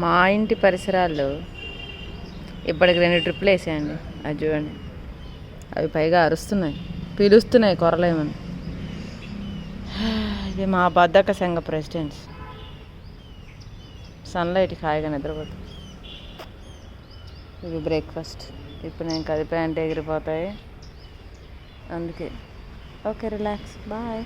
మా ఇంటి పరిసరాల్లో ఇప్పటికి 2 ట్రిప్పులు వేసాయండి. అది చూడండి, అవి పైగా అరుస్తున్నాయి, పిలుస్తున్నాయి కొరలేమని. ఇది మా బద్దక సంఘ ప్రెసిడెంట్స్. సన్లైట్కి హాయిగా నిద్రపోతుంది. ఇది బ్రేక్ఫాస్ట్. ఇప్పుడు నేను కదిపే అంటే ఎగిరిపోతాయి, అందుకే ఓకే రిలాక్స్, బాయ్.